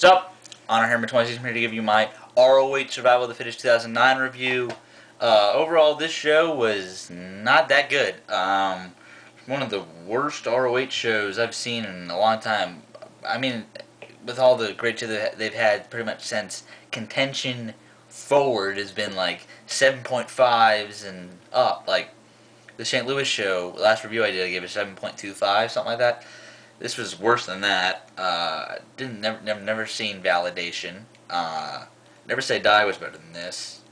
What's up? Honor Hammer 26. I'm here to give you my ROH Survival of the Fittest 2009 review. Overall, this show was not that good. One of the worst ROH shows I've seen in a long time. I mean, with all the great shows that they've had pretty much since Contention forward has been like 7.5s and up. Like the St. Louis show, last review I did, I gave it 7.25, something like that. This was worse than that. Never seen Validation. Never Say Die was better than this.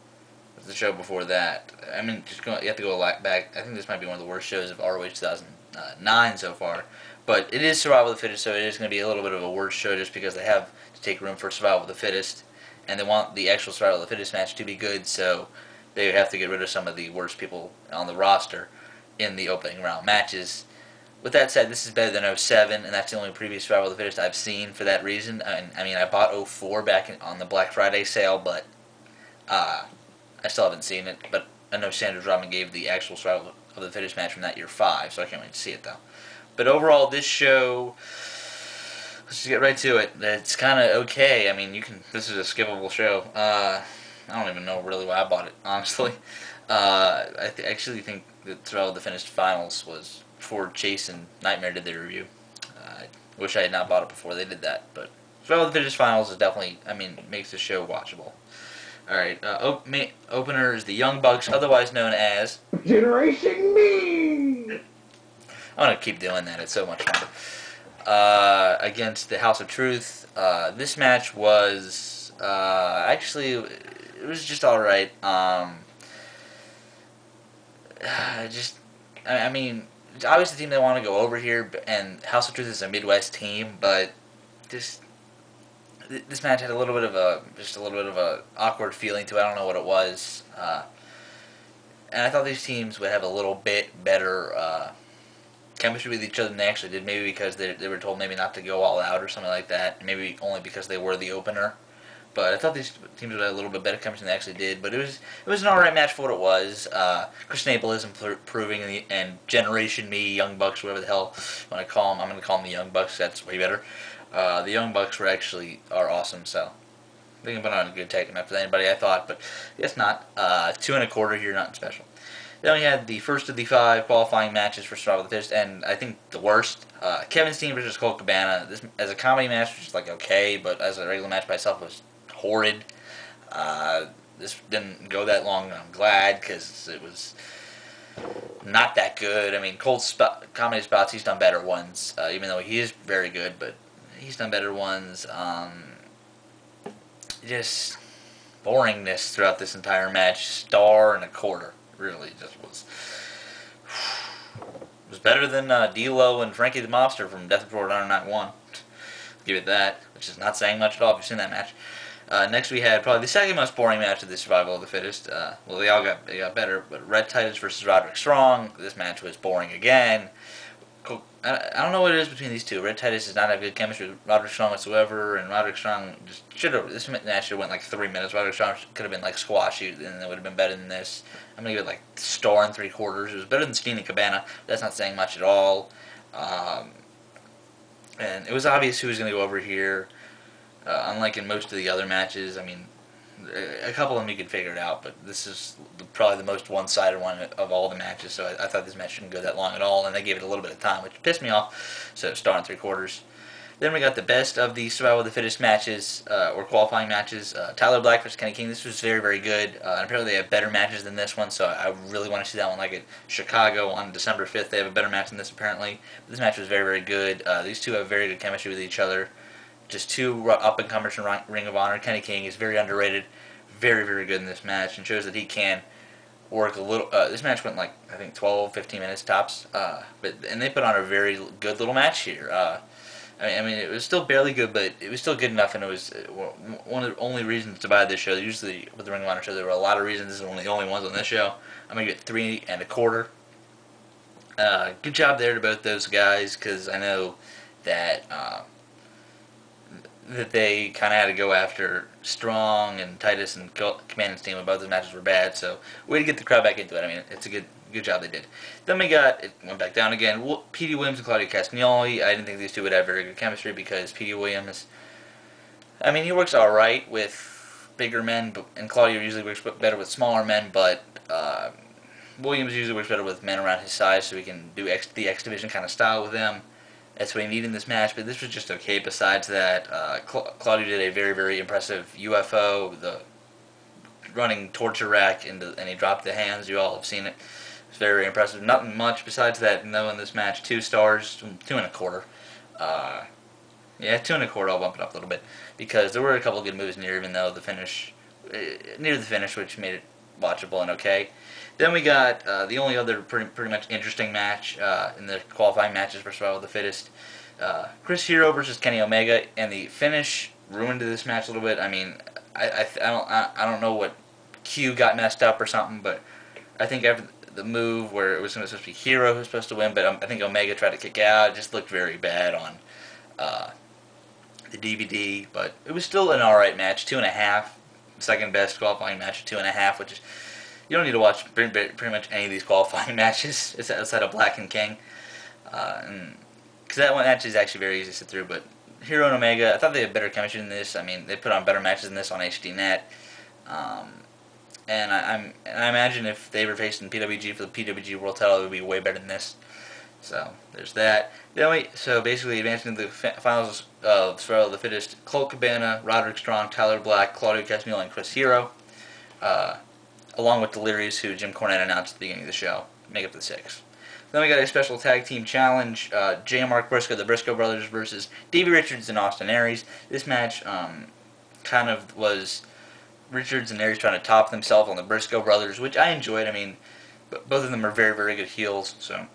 It was the show before that. I mean, you have to go back. I think this might be one of the worst shows of ROH 2009 so far. But it is Survival of the Fittest, so it is going to be a little bit of a worse show just because they have to take room for Survival of the Fittest, and they want the actual Survival of the Fittest match to be good, so they would have to get rid of some of the worst people on the roster in the opening round matches. With that said, this is better than 07, and that's the only previous Survival of the Fittest I've seen for that reason. I mean, I bought 04 back on the Black Friday sale, but I still haven't seen it. But I know Sanders Rodman gave the actual Survival of the Fittest match from that year 5, so I can't wait to see it, though. But overall, this show, let's just get right to it. It's kind of okay. I mean, this is a skippable show. I don't even know really why I bought it, honestly. I actually think that Survival of the Fittest Finals was before Chase and Nightmare did their review. I wish I had not bought it before they did that, but Survival of the Fittest Finals is definitely, makes the show watchable. Alright, opener is the Young Bucks, otherwise known as Generation Me! I'm going to keep doing that, it's so much fun. Against the House of Truth. This match was, actually, it was just alright. It's obviously the team they want to go over here, and House of Truth is a Midwest team, but this match had a little bit of a awkward feeling to it. I don't know what it was, and I thought these teams would have a little bit better chemistry with each other than they actually did. Maybe because they were told maybe not to go all out or something like that. Maybe only because they were the opener. But I thought these teams would have a little bit better chemistry than they actually did. But it was an alright match for what it was. Chris Naples is improving, and Generation Me, Young Bucks, whatever the hell when I call them, I'm going to call them the Young Bucks. That's way better. The Young Bucks are awesome. So I think I'm putting on a good tag team after anybody I thought, but I guess not. 2 1/4 here, nothing special. Then we had the first of the 5 qualifying matches for Survival of the Fittest, and I think the worst. Kevin Steen versus Colt Cabana. This as a comedy match was just like okay, but as a regular match by itself was horrid. This didn't go that long, and I'm glad because it was not that good. I mean, Colt's comedy spots, he's done better ones, even though he is very good, but he's done better ones. Just boringness throughout this entire match. Star and a quarter. Really just was better than D-Lo and Frankie the Mobster from Death Report 991. Give it that, which is not saying much at all if you've seen that match. Next we had probably the second most boring match of the Survival of the Fittest. Well, they got better, but Rhett Titus versus Roderick Strong. This match was boring again. I don't know what it is between these two. Rhett Titus does not have good chemistry with Roderick Strong whatsoever, and Roderick Strong just should have. This match should have went like 3 minutes. Roderick Strong could have been like squashy, and it would have been better than this. I'm gonna give it like star and 3/4. It was better than Steen and Cabana. That's not saying much at all. And it was obvious who was gonna go over here. Unlike in most of the other matches, I mean, a couple of them you could figure it out, but this is probably the most one-sided one of all the matches, so I thought this match shouldn't go that long at all, and they gave it a little bit of time, which pissed me off, so star and 3/4. Then we got the best of the Survival of the Fittest matches, or qualifying matches. Tyler Black versus Kenny King. This was very, very good, and apparently they have better matches than this one, so I really want to see that one, like at Chicago on December 5th. They have a better match than this, apparently. But this match was very, very good. These two have very good chemistry with each other. Just 2 up-and-comers in Ring of Honor. Kenny King is very underrated, very, very good in this match, and shows that he can work a little. This match went like, I think, 12, 15 minutes tops, and they put on a very good little match here. I mean, it was still barely good, but it was still good enough, and it was one of the only reasons to buy this show. Usually, with the Ring of Honor show, there were a lot of reasons. This is one of the only ones on this show. I'm going to get 3 1/4. Good job there to both those guys, because I know that that they kind of had to go after Strong and Titus and Cabana and Steen, but both those matches were bad, so way to get the crowd back into it. I mean, it's a good job they did. Then it went back down again. Petey Williams and Claudio Castagnoli. I didn't think these two would have very good chemistry because Petey Williams I mean, he works all right with bigger men, and Claudio usually works better with smaller men, but Williams usually works better with men around his size, so he can do the X Division kind of style with them. That's what he needed in this match, but this was just okay. Besides that, Claudio did a very, very impressive UFO, the running torture rack, and he dropped the hands. You all have seen it. It's very, very impressive. Nothing much besides that, though, in this match. 2 stars, 2.25. Yeah, 2.25. I'll bump it up a little bit because there were a couple of good moves near, even though the finish, which made it watchable and okay. Then we got the only other pretty much interesting match in the qualifying matches for Survival of the Fittest. Chris Hero versus Kenny Omega, and the finish ruined this match a little bit. I mean, I don't know what Q got messed up or something, but I think after the move where it was supposed to be Hero who was supposed to win, but I think Omega tried to kick out. It just looked very bad on the DVD, but it was still an alright match. 2.5, second best qualifying match of 2.5, which is, you don't need to watch pretty much any of these qualifying matches. It's outside of Black and King, because that one match is actually very easy to sit through. But Hero and Omega, I thought they had better chemistry than this. I mean, they put on better matches than this on HDNet. And I imagine if they were facing PWG for the PWG World Title, it would be way better than this. So there's that. So basically, advancing to the finals of Survival of the Fittest: Colt, Cabana, Roderick Strong, Tyler Black, Claudio, Castagnoli, and Chris Hero, along with Delirious, who Jim Cornette announced at the beginning of the show, make up the 6. Then we got a special tag team challenge: J. Mark Briscoe, the Briscoe brothers, versus Davey Richards and Austin Aries. This match kind of was Richards and Aries trying to top themselves on the Briscoe brothers, which I enjoyed. I mean, both of them are very, very good heels, so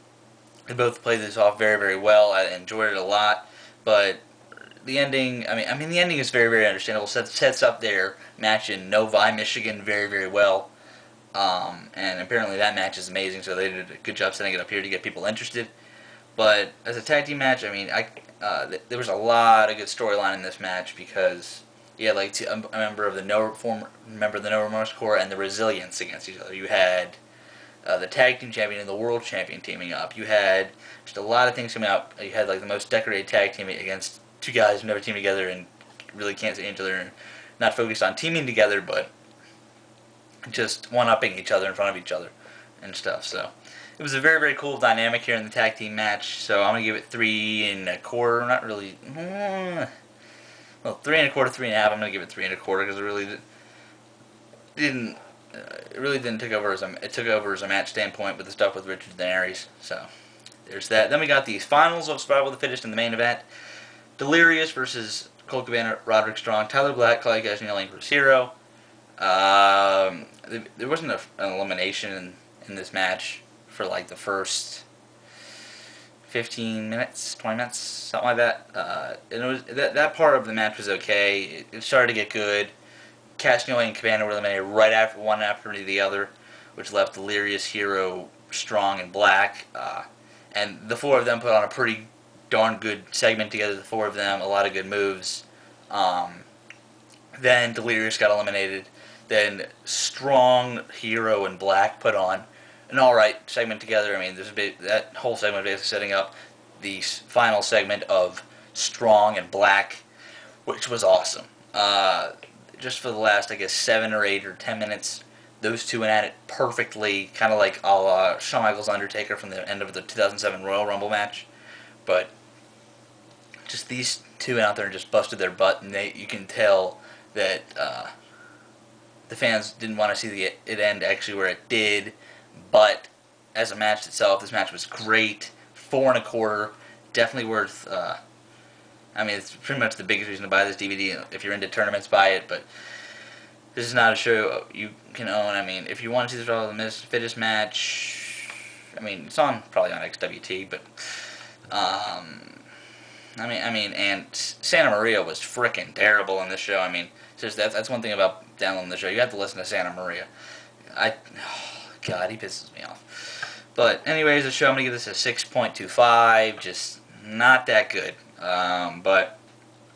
they both played this off very, very well. I enjoyed it a lot, but the ending, I mean, the ending is very, very understandable. Sets up their match in Novi, Michigan very, very well, and apparently that match is amazing, so they did a good job setting it up here to get people interested. But as a tag team match, I mean, there was a lot of good storyline in this match because you had like a member of the No Remorse Corps and the Resilience against each other. You had the tag team champion and the world champion teaming up. You had just a lot of things coming out. You had like the most decorated tag team against 2 guys who never teamed together and really can't see each other and not focused on teaming together, but just one-upping each other in front of each other and stuff. So it was a very, very cool dynamic here in the tag team match. So I'm going to give it 3.25. Not really. Well, 3.25, 3.5. I'm going to give it 3.25 because it really didn't. It really didn't take over as a match standpoint with the stuff with Richards and Aries. So there's that. Then we got these finals of Survival of the Fittest in the main event: Delirious versus Colt Cabana, Roderick Strong, Tyler Black, Claudio, Castagnoli, and Chris Hero. There wasn't an elimination in this match for like the first 15 minutes, 20 minutes, something like that. And it was that part of the match was okay. It started to get good. Castagnoli and Cabana were eliminated right after one after the other, which left Delirious, Hero, Strong, and Black. And the 4 of them put on a pretty darn good segment together. The 4 of them, a lot of good moves. Then Delirious got eliminated. Then Strong, Hero, and Black put on an alright segment together. I mean, that whole segment was basically setting up the final segment of Strong and Black, which was awesome. Just for the last, I guess, 7 or 8 or 10 minutes, those 2 went at it perfectly, kind of like a la Shawn Michaels Undertaker from the end of the 2007 Royal Rumble match. But just these 2 went out there and just busted their butt, and you can tell that the fans didn't want to see it end actually where it did. But as a match itself, this match was great. 4.25, definitely worth. I mean, it's pretty much the biggest reason to buy this DVD. If you're into tournaments, buy it. But this is not a show you can own. I mean, if you want to see the Survival of the Fittest match, I mean, it's probably on XWT. But I mean, and Santa Maria was frickin' terrible in this show. I mean, that's one thing about downloading the show. You have to listen to Santa Maria. God, he pisses me off. But anyways, the show, I'm gonna give this a 6.25. Just not that good. But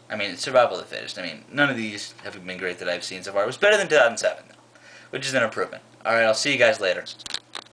I mean, it's Survival of the Fittest. I mean, none of these have been great that I've seen so far. It was better than 2007, though, which is an improvement. Alright, I'll see you guys later.